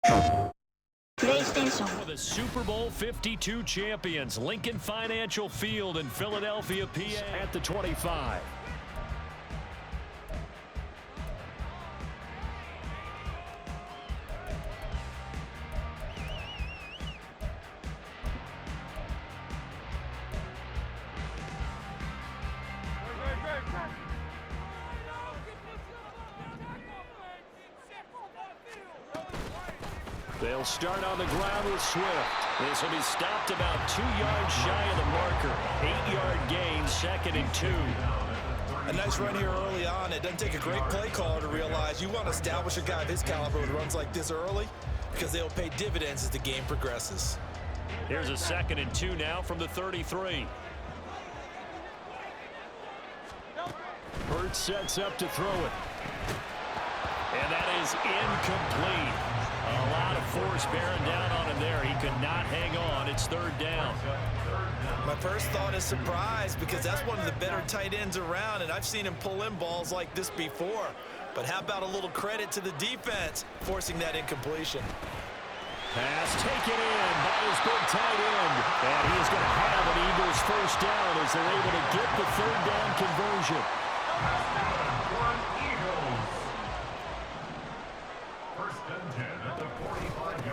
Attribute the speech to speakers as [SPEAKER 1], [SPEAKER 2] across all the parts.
[SPEAKER 1] For the Super Bowl 52 champions, Lincoln Financial Field in Philadelphia, PA at the 25. They'll start on the ground with Swift. This will be stopped about 2 yards shy of the marker. 8-yard gain, 2nd and 2.
[SPEAKER 2] A nice run here early on. It doesn't take a great play caller to realize you want to establish a guy of his caliber with runs like this early because they'll pay dividends as the game progresses.
[SPEAKER 1] Here's a 2nd and 2 now from the 33. Hurts sets up to throw it. And that is incomplete. A lot of force bearing down on him there. He could not hang on. It's 3rd down.
[SPEAKER 2] My first thought is surprise because that's one of the better tight ends around, and I've seen him pull in balls like this before. But how about a little credit to the defense forcing that incompletion?
[SPEAKER 1] Pass taken in by his big tight end. And he is going to have an Eagles first down as they're able to get the 3rd down conversion.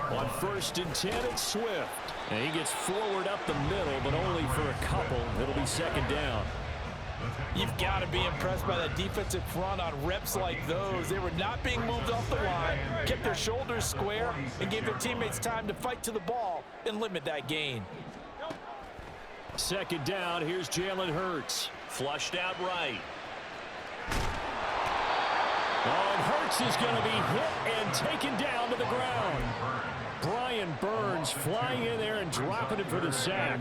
[SPEAKER 1] On 1st and 10, it's Swift. And he gets forward up the middle, but only for a couple. It'll be 2nd down.
[SPEAKER 2] You've got to be impressed by that defensive front on reps like those. They were not being moved off the line, kept their shoulders square, and gave their teammates time to fight to the ball and limit that gain.
[SPEAKER 1] 2nd down, here's Jalen Hurts. Flushed out right. Oh, and Hurts is going to be hit and taken down to the ground. Brian Burns flying in there and dropping it for the sack.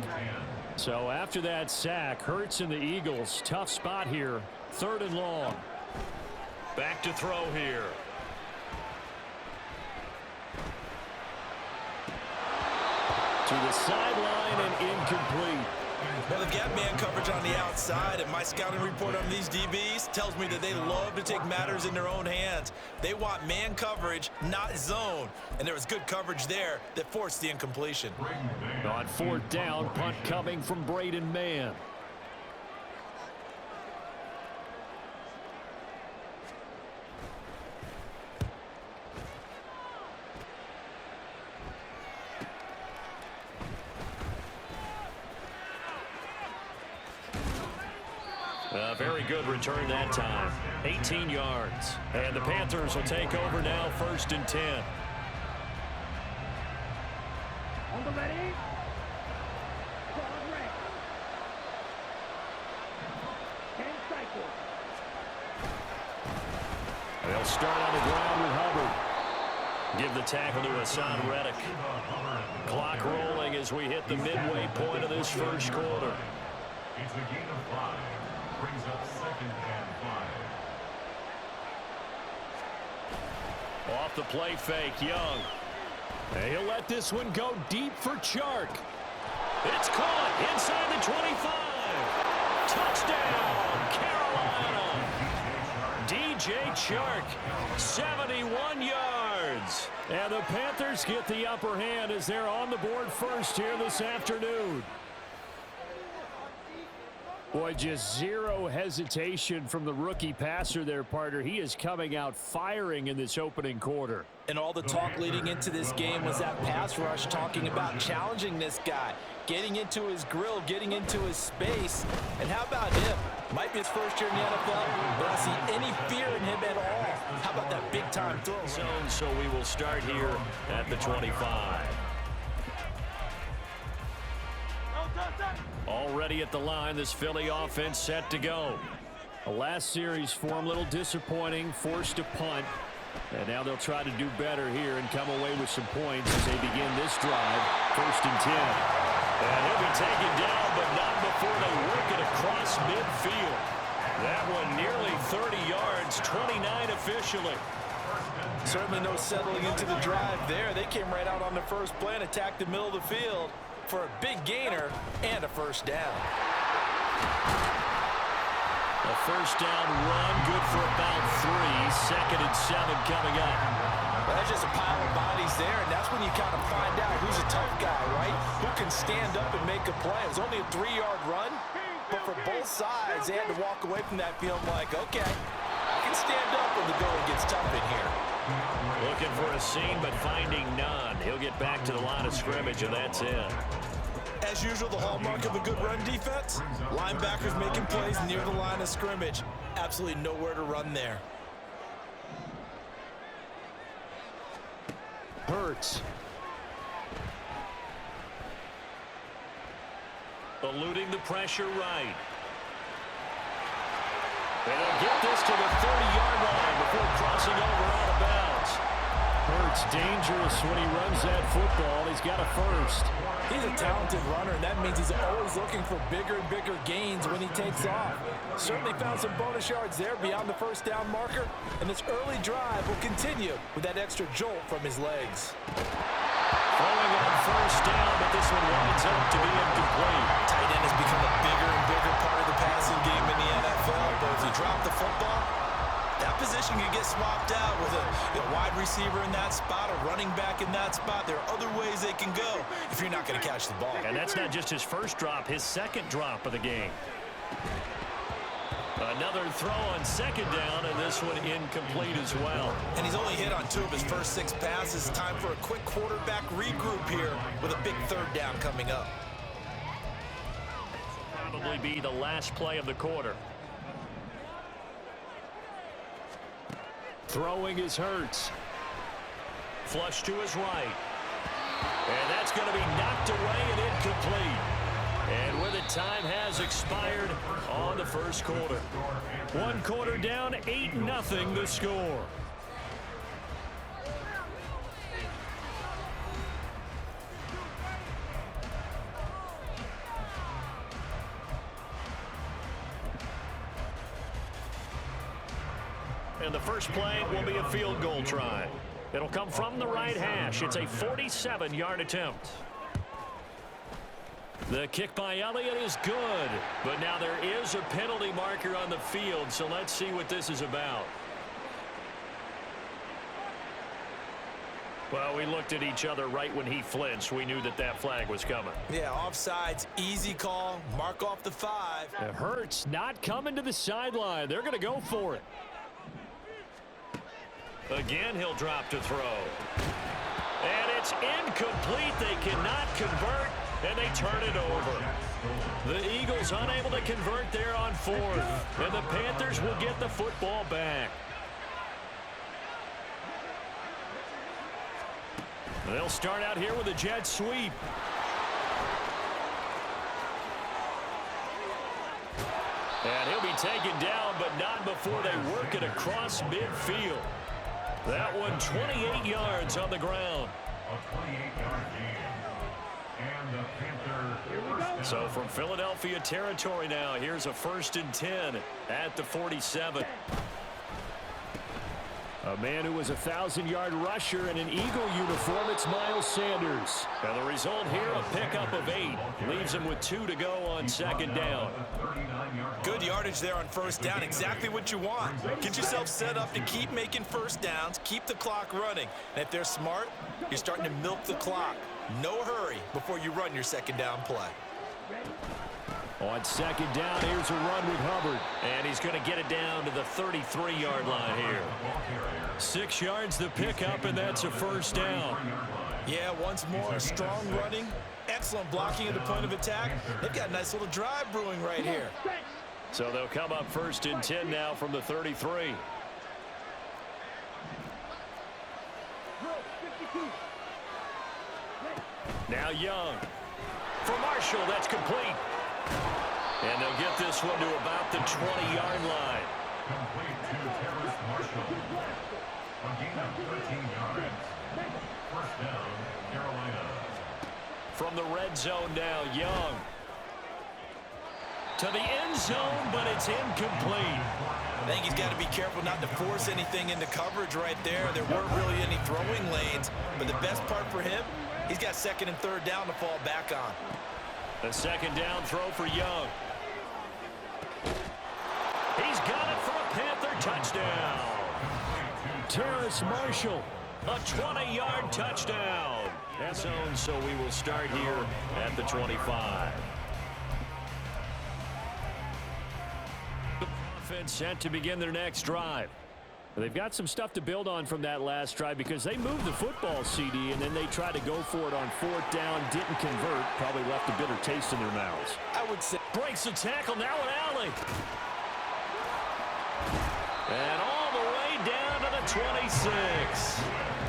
[SPEAKER 1] So after that sack, Hurts and the Eagles, tough spot here. 3rd and long. Back to throw here. To the sideline and incomplete.
[SPEAKER 2] Well, they've got man coverage on the outside, and my scouting report on these DBs tells me that they love to take matters in their own hands. They want man coverage, not zone. And there was good coverage there that forced the incompletion.
[SPEAKER 1] On 4th down, punt coming from Braden Mann. A very good return that time. 18 yards. And the Panthers will take over now, 1st and 10.
[SPEAKER 3] On the ready.
[SPEAKER 1] They'll start on the ground with Hubbard. Give the tackle to Hassan Reddick. Clock rolling as we hit the midway point of this first quarter.
[SPEAKER 4] It's a gain of 5. Brings up 2nd and 5.
[SPEAKER 1] Off the play fake, Young. And he'll let this one go deep for Chark. It's caught inside the 25. Touchdown, Carolina. DJ Chark, 71 yards. And the Panthers get the upper hand as they're on the board first here this afternoon. Boy, just zero hesitation from the rookie passer there, partner. He is coming out firing in this opening quarter.
[SPEAKER 2] And all the talk leading into this game was that pass rush talking about challenging this guy, getting into his grill, getting into his space. And how about him? Might be his first year in the NFL, but I don't see any fear in him at all. How about that big-time throw?
[SPEAKER 1] Zone, so we will start here at the 25. Already at the line, this Philly offense set to go. The last series for him, a little disappointing, forced to punt. And now they'll try to do better here and come away with some points as they begin this drive. 1st and 10. And he'll be taken down, but not before they work it across midfield. That one nearly 30 yards, 29 officially.
[SPEAKER 2] Certainly no settling into the drive there. They came right out on the first play and attacked the middle of the field for a big gainer and a first down.
[SPEAKER 1] A first down run, good for about 3. 2nd and 7 coming up.
[SPEAKER 2] Well, that's just a pile of bodies there, and when you kind of find out who's a tough guy, right? Who can stand up and make a play. It was only a 3-yard run, but for both sides, they had to walk away from that feeling like, okay, I can stand up when the going gets tough in here.
[SPEAKER 1] Looking for a seam, but finding none. He'll get back to the line of scrimmage, and that's it.
[SPEAKER 2] As usual, the hallmark of a good run defense, linebackers making plays near the line of scrimmage. Absolutely nowhere to run there.
[SPEAKER 1] Hurts. Eluding the pressure right. And they'll get this to the 30-yard line before crossing over out of bounds. Hurts dangerous when he runs that football. He's got a first.
[SPEAKER 2] He's a talented runner, and that means he's always looking for bigger and bigger gains when he takes off. Certainly found some bonus yards there beyond the first down marker, and this early drive will continue with that extra jolt from his legs.
[SPEAKER 1] Throwing on first down, but this one winds up to be incomplete.
[SPEAKER 2] Tight end has become a bigger and bigger part of the passing game in the NFL, but if you drop the football, that position can get swapped out with a wide receiver in that spot, a running back in that spot. There are other ways they can go if you're not going to catch the ball.
[SPEAKER 1] And that's not just his first drop, his second drop of the game. Another throw on second down, and this one incomplete as well.
[SPEAKER 2] And he's only hit on 2 of his first 6 passes. Time for a quick quarterback regroup here with a big third down coming up.
[SPEAKER 1] Probably be the last play of the quarter. Throwing is Hurts. Flush to his right. And that's going to be knocked away and incomplete. And with it, time has expired on the first quarter. 1 quarter down, 8-0 the score. And the first play will be a field goal try. It'll come from the right hash. It's a 47-yard attempt. The kick by Elliott is good, but now there is a penalty marker on the field, so let's see what this is about. Well, we looked at each other right when he flinched. We knew that that flag was coming.
[SPEAKER 2] Yeah, offsides, easy call, mark off the 5.
[SPEAKER 1] It hurts not coming to the sideline. They're going to go for it. Again, he'll drop to throw. And it's incomplete. They cannot convert, and they turn it over. The Eagles unable to convert there on 4th, and the Panthers will get the football back. They'll start out here with a jet sweep. And he'll be taken down, but not before they work it across midfield. That one 28 yards on the ground.
[SPEAKER 4] A 28-yard gain. And the Panther.
[SPEAKER 1] So from Philadelphia territory now, here's a 1st and 10 at the 47. A man who was a 1,000-yard rusher in an Eagle uniform, it's Miles Sanders. And the result here, a pickup of 8. Leaves him with 2 to go on 2nd down.
[SPEAKER 2] Good yardage there on 1st down, exactly what you want. Get yourself set up to keep making 1st downs, keep the clock running. And if they're smart, you're starting to milk the clock. No hurry before you run your 2nd down play.
[SPEAKER 1] On 2nd down, here's a run with Hubbard. And he's going to get it down to the 33-yard line here. 6 yards the pickup, and that's a 1st down.
[SPEAKER 2] Yeah, once more, strong running, excellent blocking at the point of attack. They've got a nice little drive brewing right here.
[SPEAKER 1] So they'll come up 1st and 10 now from the 33. Now Young. For Marshall, that's complete. And they'll get this one to about the 20-yard line.
[SPEAKER 4] Complete to Terrace Marshall. A gain of 13 yards. 1st down, Carolina.
[SPEAKER 1] From the red zone now, Young. To the end zone, but it's incomplete.
[SPEAKER 2] I think he's got to be careful not to force anything into coverage right there. There weren't really any throwing lanes, but the best part for him, he's got 2nd and 3rd down to fall back on.
[SPEAKER 1] The 2nd down throw for Young. He's got it for a Panther touchdown. Terrace Marshall, a 20-yard touchdown. End zone, so we will start here at the 25. Offense set to begin their next drive. They've got some stuff to build on from that last drive because they moved the football, CD, and then they tried to go for it on fourth down, didn't convert, probably left a bitter taste in their mouths.
[SPEAKER 2] I would say
[SPEAKER 1] breaks the tackle, now an alley. And all the way down to the 26.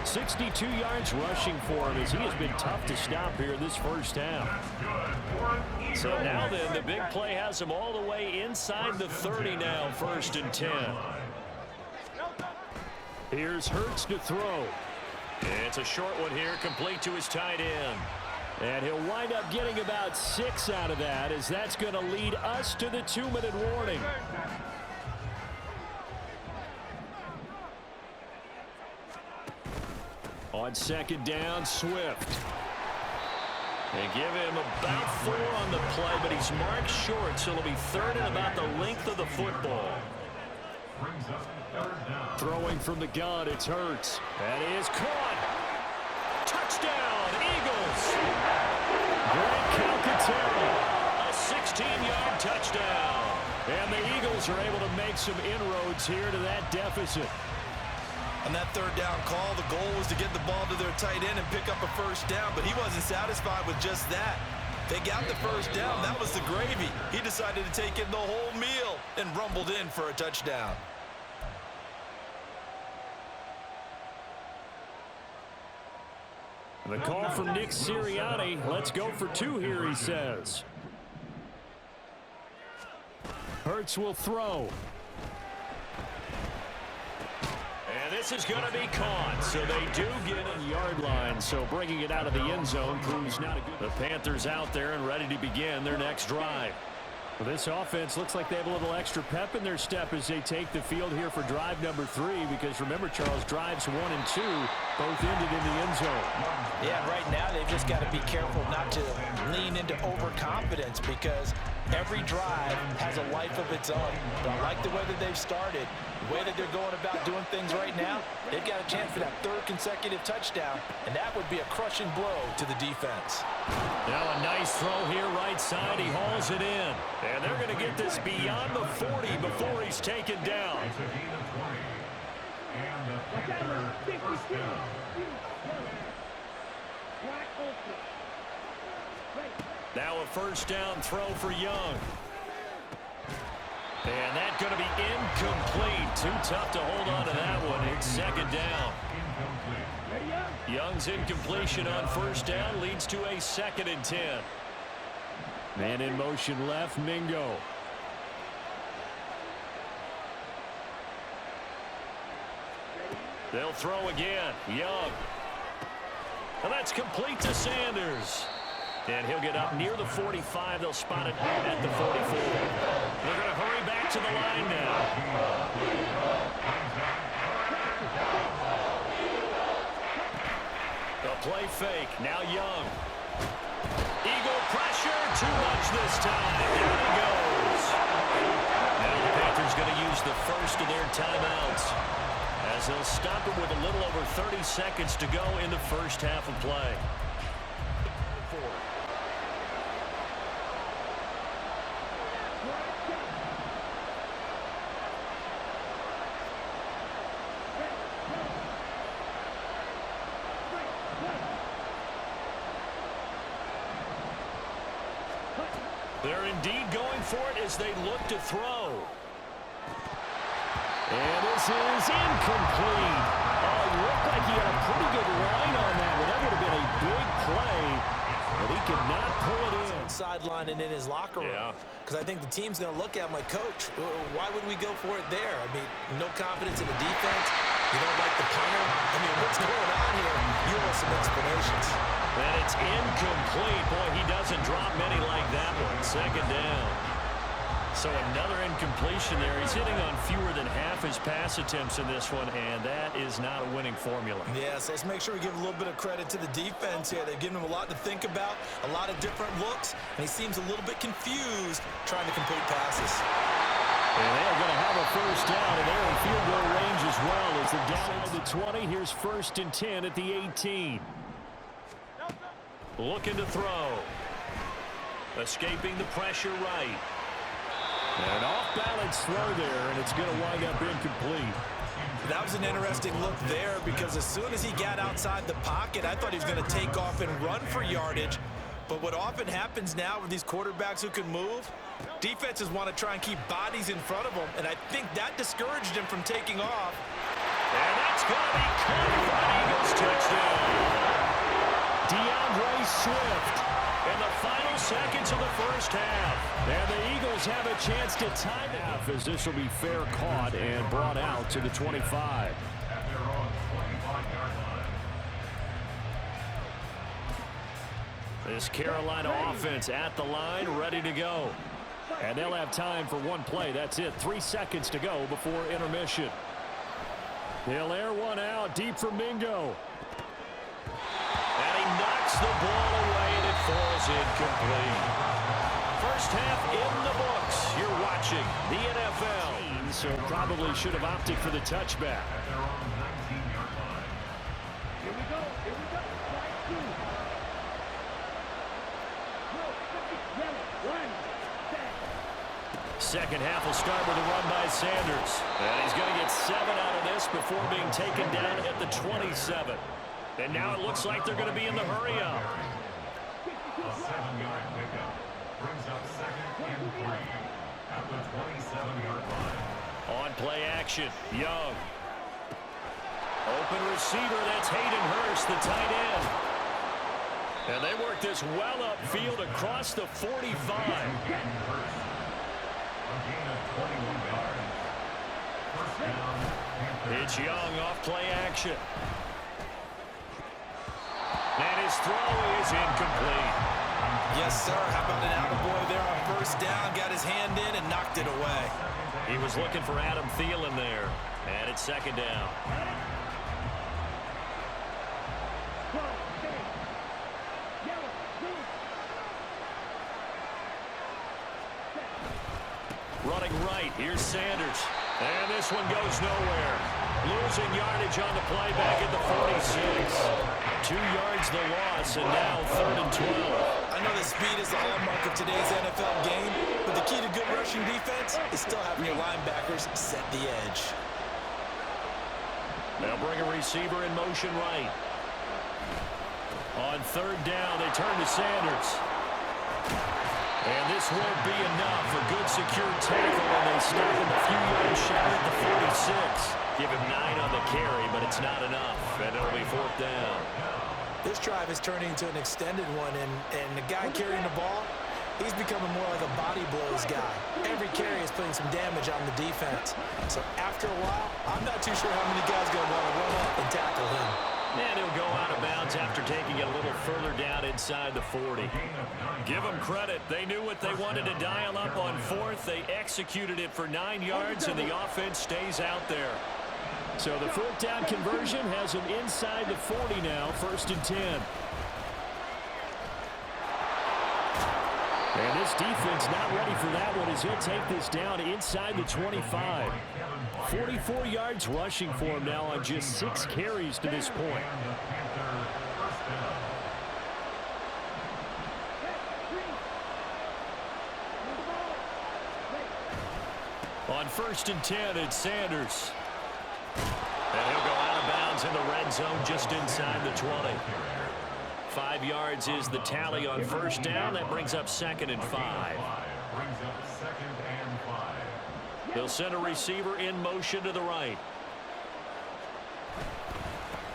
[SPEAKER 1] 62 yards rushing for him as he has been tough to stop here this first half. So now then, the big play has him all the way inside the 30 now, 1st and 10. Here's Hurts to throw. It's a short one here, complete to his tight end. And he'll wind up getting about 6 out of that, as that's going to lead us to the 2-minute warning. On 2nd down, Swift. They give him about 4 on the play, but he's marked short, so it'll be 3rd and about the length of the football. Throwing from the gun, it's Hurts. That is caught. Touchdown, Eagles. Greg Calcaterra, a 16-yard touchdown. And the Eagles are able to make some inroads here to that deficit.
[SPEAKER 2] On that 3rd down call, the goal was to get the ball to their tight end and pick up a 1st down, but he wasn't satisfied with just that. They got the 1st down. That was the gravy. He decided to take in the whole meal and rumbled in for a touchdown.
[SPEAKER 1] The call from Nick Sirianni. Let's go for 2 here, he says. Hurts will throw. And this is going to be caught. So they do get a yard line. So bringing it out of the end zone proves not a good. The Panthers out there and ready to begin their next drive. Well, this offense looks like they have a little extra pep in their step as they take the field here for drive number 3, because remember, Charles, drives 1 and 2 both ended in the end zone.
[SPEAKER 2] Yeah, right now they've just got to be careful not to lean into overconfidence, because every drive has a life of its own. But I like the way that they've started, the way that they're going about doing things right now. They've got a chance for that 3rd consecutive touchdown, and that would be a crushing blow to the defense.
[SPEAKER 1] Now a nice throw here right side. He hauls it in. And they're going to get this beyond the 40 before he's taken down. Now a 1st down throw for Young. And that's going to be incomplete. Too tough to hold on to that one. It's 2nd down. Young's incompletion on 1st down leads to a 2nd and 10. Man in motion left, Mingo. They'll throw again. Young. And that's complete to Sanders. And he'll get up near the 45. They'll spot it at the 44. They're going to hurry back to the line now. The play fake. Now Young. Eagle pressure. Too much this time. There he goes. Now the Panthers going to use the 1st of their timeouts, as they'll stop it with a little over 30 seconds to go in the 1st half of play. They're indeed going for it as they look to throw. And this is incomplete. Oh, it looked like he had a pretty good line on that. Well, that would have been a big play, but he could not pull it in.
[SPEAKER 2] Sideline and in his locker room. Because I think the team's going to look at him like, Coach, why would we go for it there? I mean, no confidence in the defense. You don't like the punter. I mean, what's going on here? You want some explanations.
[SPEAKER 1] And it's incomplete. Boy, he doesn't drop many like that one. 2nd down. So another incompletion there. He's hitting on fewer than half his pass attempts in this one, and that is not a winning formula.
[SPEAKER 2] Yeah, so let's make sure we give a little bit of credit to the defense here. They've given him a lot to think about, a lot of different looks, and he seems a little bit confused trying to complete passes.
[SPEAKER 1] And they're going to have a 1st down, and they're in field goal range as well. As they're down to the 20, here's 1st and 10 at the 18. Looking to throw. Escaping the pressure right. An off-balance throw there, and it's going to wind up incomplete.
[SPEAKER 2] That was an interesting look there because as soon as he got outside the pocket, I thought he was going to take off and run for yardage. But what often happens now with these quarterbacks who can move, defenses want to try and keep bodies in front of them, and I think that discouraged him from taking off.
[SPEAKER 1] And that's going to be caught for an Eagles touchdown. DeAndre Swift in the final seconds of the first half. And the Eagles have a chance to tie it up as this will be fair caught and brought out to the 25.
[SPEAKER 4] At their own 25-yard line.
[SPEAKER 1] This Carolina offense at the line, ready to go. And they'll have time for one play. That's it. 3 seconds to go before intermission. They'll air one out deep for Mingo. And he knocks the ball away, and it falls incomplete. First half in the books. You're watching the NFL. So probably should have opted for the touchback.
[SPEAKER 4] At their own 19-yard line.
[SPEAKER 3] Here we go. Slide 2.
[SPEAKER 1] Second half will start with a run by Sanders. And he's going to get 7 out of this before being taken down at the 27. And now it looks like they're going to be in the hurry-up.
[SPEAKER 4] A 7-yard pickup brings up 2nd and 3 at the 27-yard line.
[SPEAKER 1] On play action, Young. Open receiver, that's Hayden Hurst, the tight end. And they work this well upfield across the 45.
[SPEAKER 4] A gain of 21 yards. First down, Panthers.
[SPEAKER 1] It's Young off play action. And his throw is incomplete.
[SPEAKER 2] Yes, sir. How about an attaboy there on first down? Got his hand in and knocked it away.
[SPEAKER 1] He was looking for Adam Thielen there. And it's second down. Running right, here's Sanders. And this one goes nowhere. Losing yardage on the play back at the 46. 2 yards the loss, and now 3rd and 12.
[SPEAKER 2] I know that speed is the hallmark of today's NFL game, but the key to good rushing defense is still having your linebackers set the edge.
[SPEAKER 1] They'll bring a receiver in motion right. On 3rd down, they turn to Sanders. And this won't be enough. A good secure tackle, and they stop him a few yards shy at the 46. Give him 9 on the carry, but it's not enough, and it'll be 4th down.
[SPEAKER 2] This drive is turning into an extended one, and the guy carrying the ball, he's becoming more like a body blows guy. Every carry is putting some damage on the defense. So after a while, I'm not too sure how many guys are going to want to run up and tackle him.
[SPEAKER 1] And he'll go out of bounds after taking it a little further down inside the 40. Give them credit. They knew what they wanted to dial up on 4th. They executed it for 9 yards, and the offense stays out there. So the 4th down conversion has him inside the 40 now, 1st and 10. And this defense not ready for that one as he'll take this down inside the 25. 44 yards rushing for him now on just 6 carries to this point. On 1st and 10, it's Sanders. And he'll go out of bounds in the red zone just inside the 20. 5 yards is the tally on 1st down. That brings up 2nd and 5. They'll send a receiver in motion to the right.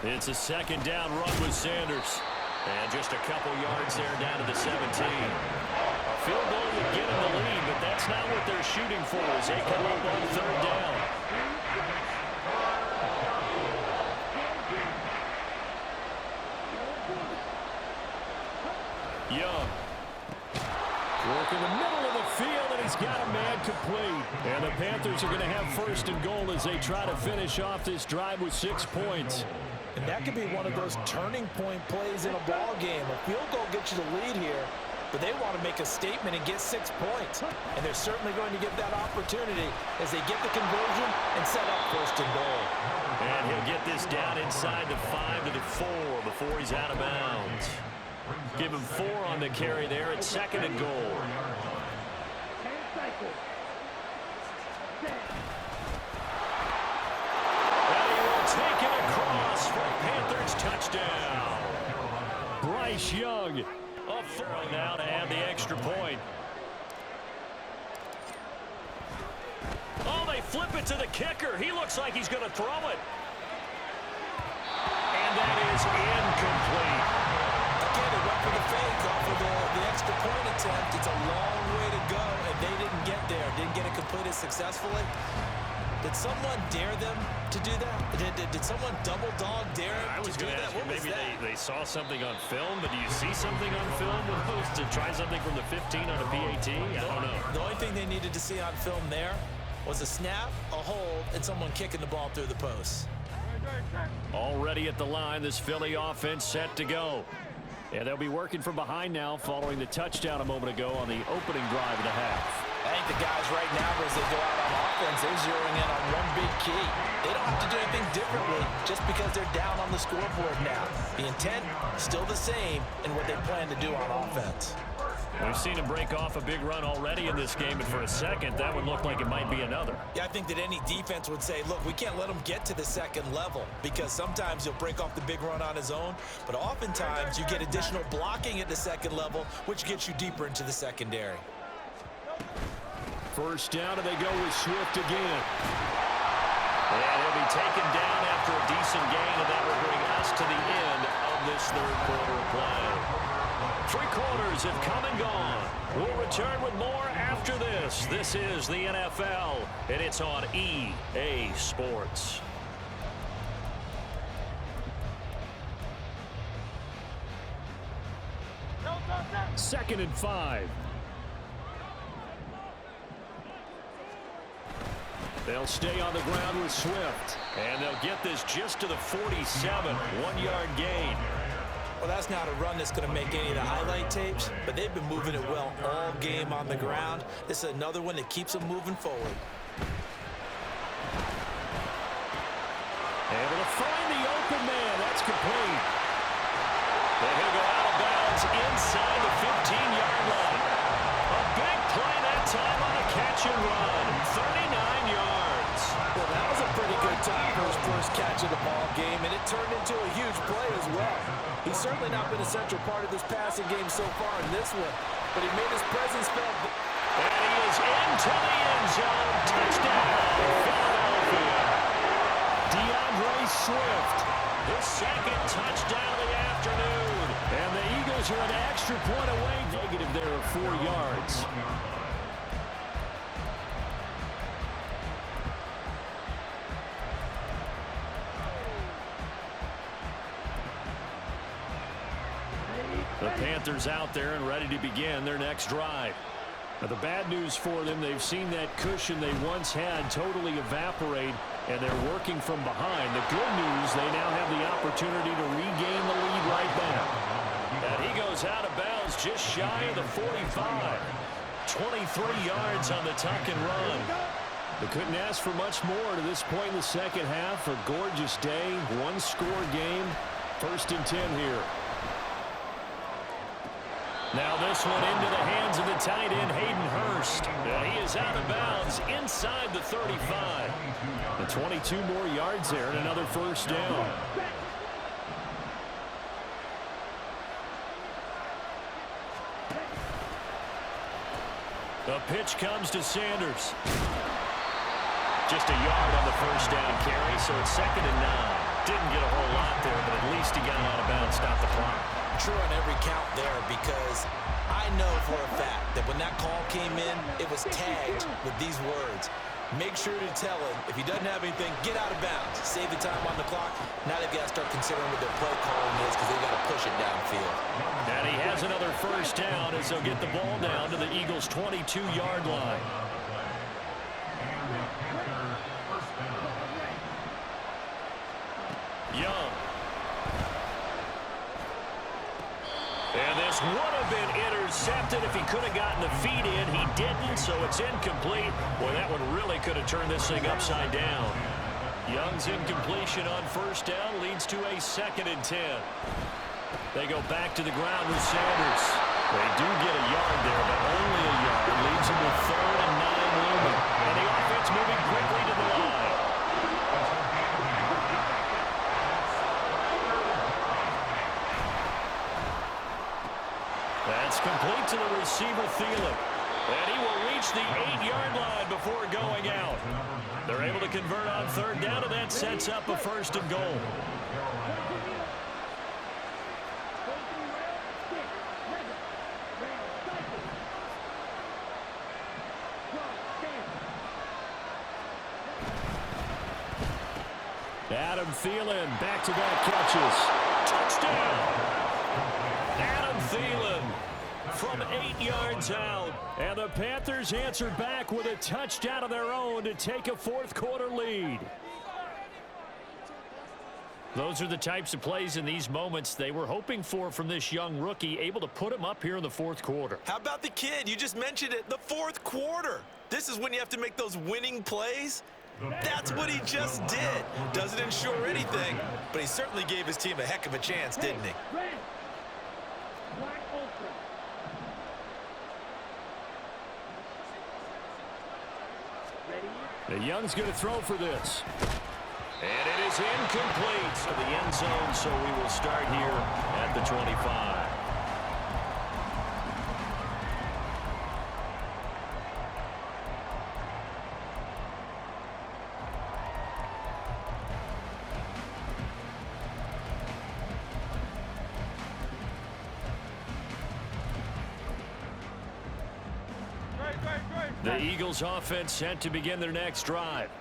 [SPEAKER 1] It's a 2nd down run with Sanders. And just a couple yards there down to the 17. A field goal would get them the lead, but that's not what they're shooting for as they come up on 3rd down. Young. Work in the middle of the field, and he's got a man complete. And the Panthers are going to have 1st and goal as they try to finish off this drive with 6 points.
[SPEAKER 2] And that could be one of those turning point plays in a ball game. A field goal gets you the lead here, but they want to make a statement and get 6 points. And they're certainly going to get that opportunity as they get the conversion and set up 1st and goal.
[SPEAKER 1] And he'll get this down inside the 5 to the 4 before he's out of bounds. Give him 4 on the carry there. It's 2nd and goal.
[SPEAKER 3] 10 cycles.
[SPEAKER 1] And he will take it across for a Panthers touchdown. Bryce Young. A throw now to add the extra point. Oh, they flip it to the kicker. He looks like he's going to throw it. And that is incomplete.
[SPEAKER 2] Again, they went for the fake off of the extra point attempt. It's a long way to go, and they didn't get there. Didn't get it completed successfully. Did someone dare them to do that? Did someone double dog dare them to do that? What was
[SPEAKER 1] maybe
[SPEAKER 2] that?
[SPEAKER 1] they saw something on film, but do you see something on film with those to try something from the 15 on a PAT? I don't know.
[SPEAKER 2] The only thing they needed to see on film there was a snap, a hold, and someone kicking the ball through the post.
[SPEAKER 1] Already at the line, this Philly offense set to go. And they'll be working from behind now following the touchdown a moment ago on the opening drive of the half.
[SPEAKER 2] I think the guys right now, as they go out on offense, they're zeroing in on one big key. They don't have to do anything differently just because they're down on the scoreboard now. The intent, still the same in what they plan to do on offense.
[SPEAKER 1] We've seen him break off a big run already in this game, and for a second, that would look like it might be another.
[SPEAKER 2] Yeah, I think that any defense would say, look, we can't let him get to the second level because sometimes he'll break off the big run on his own, but oftentimes you get additional blocking at the second level, which gets you deeper into the secondary.
[SPEAKER 1] First down, and they go with Swift again. And he'll be taken down after a decent gain, and that will bring us to the end of this third quarter of play. 3 quarters have come and gone. We'll return with more after this. This is the NFL, and it's on EA Sports. Second and 5. They'll stay on the ground with Swift, and they'll get this just to the 47, 1-yard gain.
[SPEAKER 2] Well, that's not a run that's going to make any of the highlight tapes, but they've been moving it well all game on the ground. This is another one that keeps them moving forward.
[SPEAKER 1] Able to find the open man. That's complete. And he'll go out of bounds inside the 15-yard line. A big play that time on a catch and run. 39 yards.
[SPEAKER 2] Well, that was a pretty good time for his first catch of the ball game, and it turned into a huge play as well. He's certainly not been a central part of this passing game so far in this one, but he made his presence felt.
[SPEAKER 1] And he is into the end zone. Touchdown, Philadelphia. DeAndre Swift, his second touchdown of the afternoon. And the Eagles are an extra point away. Negative there of 4 yards. The Panthers out there and ready to begin their next drive. Now, the bad news for them, they've seen that cushion they once had totally evaporate, and they're working from behind. The good news, they now have the opportunity to regain the lead right back. And he goes out of bounds just shy of the 45. 23 yards on the tuck and run. They couldn't ask for much more to this point in the second half. A gorgeous day, 1-score game. 1st and 10 here. Now this one into the hands of the tight end, Hayden Hurst. He is out of bounds inside the 35. The 22 more yards there and another first down. The pitch comes to Sanders. Just a yard on the first down carry, so it's 2nd and 9. Didn't get a whole lot there, but at least he got out of bounds, stopped the clock.
[SPEAKER 2] True on every count there, because I know for a fact that when that call came in, it was tagged with these words. Make sure to tell him, if he doesn't have anything, get out of bounds. Save the time on the clock. Now they've got to start considering what their play calling is because they've got to push it downfield.
[SPEAKER 1] And he has another first down as they'll get the ball down to the Eagles' 22-yard line. Young. And this would have been intercepted if he could have gotten the feet in. He didn't, so it's incomplete. Boy, that one really could have turned this thing upside down. Young's incompletion on first down leads to a 2nd and 10. They go back to the ground with Sanders. They do get a yard there, but only a yard. Leaves them with 3rd and 9 looming. And the offense moving quickly to the line. That's complete to the receiver, Thielen. And he will reach the 8-yard line before going out. They're able to convert on 3rd down, and that sets up a 1st and goal. Adam Thielen, back-to-back catches. Touchdown! Adam Thielen from 8 yards out. And the Panthers answer back with a touchdown of their own to take a 4th quarter lead. Those are the types of plays in these moments they were hoping for from this young rookie, able to put him up here in the 4th quarter.
[SPEAKER 2] How about the kid? You just mentioned it, the 4th quarter. This is when you have to make those winning plays. That's what he just did. Doesn't ensure anything, but he certainly gave his team a heck of a chance, didn't he?
[SPEAKER 1] The Young's going to throw for this. And it is incomplete to the end zone, so we will start here at the 25. The Eagles offense set to begin their next drive.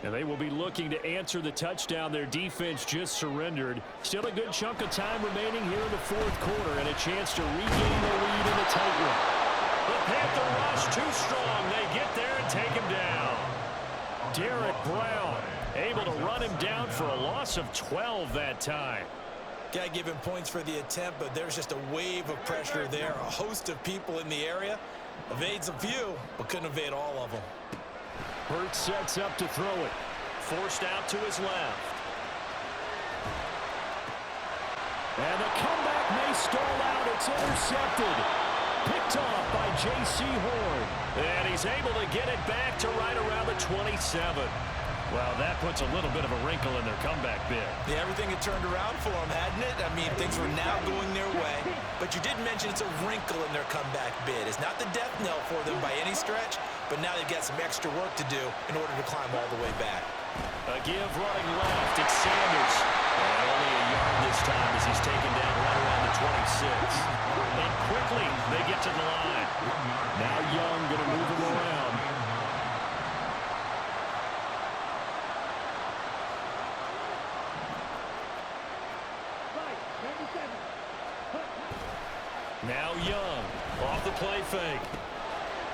[SPEAKER 1] And they will be looking to answer the touchdown their defense just surrendered. Still a good chunk of time remaining here in the 4th quarter and a chance to regain the lead in the tight one. The Panther rush too strong. They get there and take him down. Derek Brown able to run him down for a loss of 12 that time.
[SPEAKER 2] Got to give him points for the attempt, but there's just a wave of pressure there. A host of people in the area. Evades a few, but couldn't evade all of them.
[SPEAKER 1] Hurts sets up to throw it. Forced out to his left. And the comeback may stall out. It's intercepted. Picked off by J.C. Horn. And he's able to get it back to right around the 27. Well, that puts a little bit of a wrinkle in their comeback bid.
[SPEAKER 2] Yeah, everything had turned around for them, hadn't it? I mean, things were now going their way. But you did mention it's a wrinkle in their comeback bid. It's not the death knell for them by any stretch, but now they've got some extra work to do in order to climb all the way back.
[SPEAKER 1] A give running left. It's Sanders. And only a yard this time as he's taken down right around the 26. And quickly, they get to the line. Now Young going to move him around. Now Young off the play fake.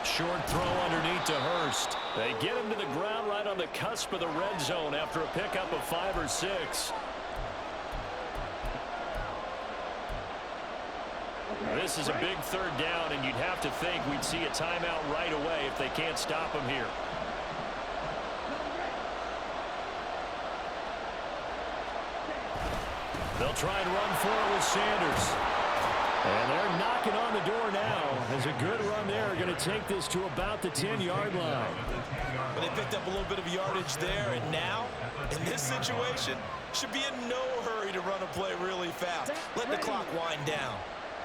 [SPEAKER 1] Short throw underneath to Hurst. They get him to the ground right on the cusp of the red zone after a pickup of 5 or 6. This is a big 3rd down, and you'd have to think we'd see a timeout right away if they can't stop him here. They'll try and run for it with Sanders. And they're knocking on the door now. As a good run there, going to take this to about the 10-yard line.
[SPEAKER 2] But they picked up a little bit of yardage there, and now, in this situation, should be in no hurry to run a play really fast. Let the clock wind down.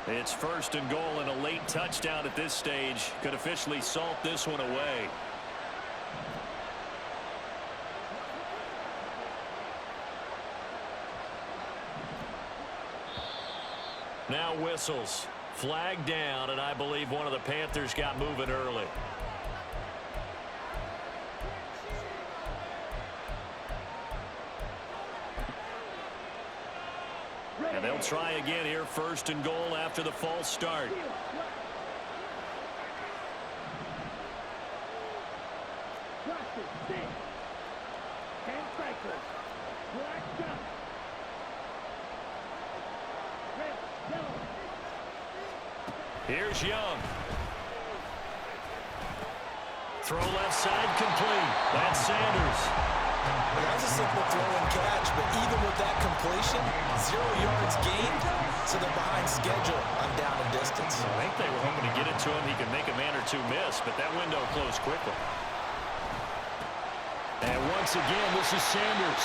[SPEAKER 1] It's 1st and goal, and a late touchdown at this stage could officially salt this one away. Now whistles. Flag down, and I believe one of the Panthers got moving early. And they'll try again here, 1st and goal after the false start. Here's Young. Throw left side complete. That's Sanders.
[SPEAKER 2] That was a simple throw and catch, but even with that completion, 0 yards gained, so they're behind schedule on down and distance.
[SPEAKER 1] I think they were hoping to get it to him. He could make a man or two miss, but that window closed quickly. And once again, this is Sanders.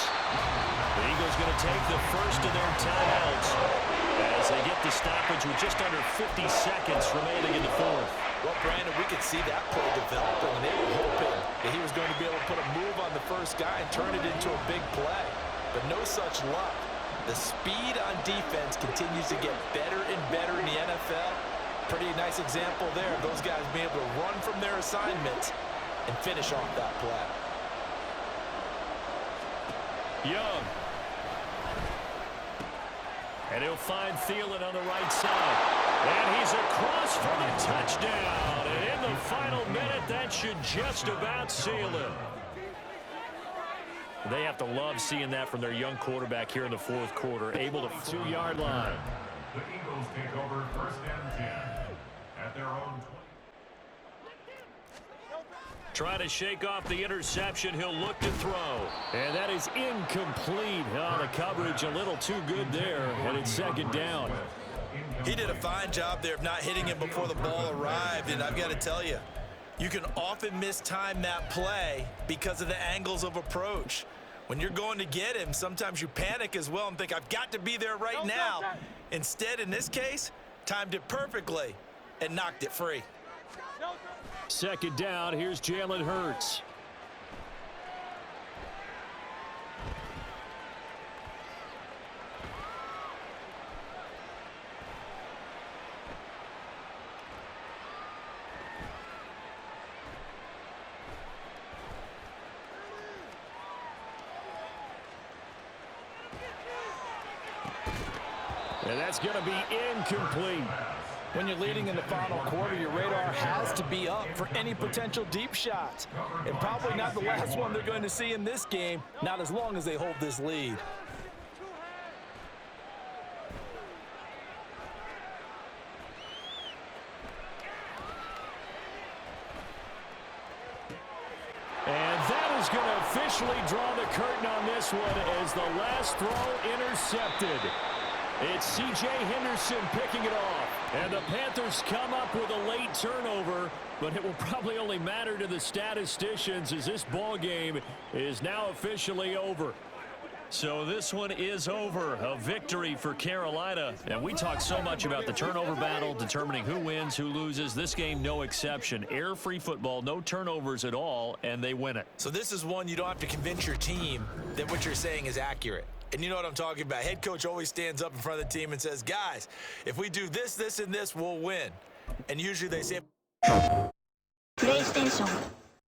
[SPEAKER 1] The Eagles going to take the first of their timeouts as they get the stoppage with just under 50 seconds remaining in the fourth.
[SPEAKER 2] Well, Brandon, we could see that play developing, and they were hoping that he was going to be able to put a move on the first guy and turn it into a big play. But no such luck. The speed on defense continues to get better and better in the NFL. Pretty nice example there of those guys being able to run from their assignments and finish off that play.
[SPEAKER 1] Young. And he'll find Thielen on the right side. And he's across for the touchdown. And in the final minute, that should just about seal it. They have to love seeing that from their young quarterback here in the fourth quarter, able to 2-yard line.
[SPEAKER 4] The Eagles take over 1st and 10 at their own 20.
[SPEAKER 1] Trying to shake off the interception. He'll look to throw. And that is incomplete. Oh, the coverage a little too good there. And it's 2nd down.
[SPEAKER 2] He did a fine job there of not hitting him before the ball arrived. And I've got to tell you, you can often mistime that play because of the angles of approach. When you're going to get him, sometimes you panic as well and think, I've got to be there right now. Instead, in this case, timed it perfectly and knocked it free.
[SPEAKER 1] 2nd down. Here's Jalen Hurts. And that's going to be incomplete.
[SPEAKER 2] When you're leading in the final quarter, your radar has to be up for any potential deep shots. And probably not the last one they're going to see in this game, not as long as they hold this lead.
[SPEAKER 1] And that is going to officially draw the curtain on this one as the last throw intercepted. It's C.J. Henderson picking it off. And the Panthers come up with a late turnover, but it will probably only matter to the statisticians as this ball game is now officially over. So this one is over. A victory for Carolina. And we talk so much about the turnover battle, determining who wins, who loses. This game, no exception. Error-free football, no turnovers at all, and they win it.
[SPEAKER 2] So this is one you don't have to convince your team that what you're saying is accurate. And you know what I'm talking about. Head coach always stands up in front of the team and says, guys, if we do this, this, and this, we'll win. And usually they say, PlayStation.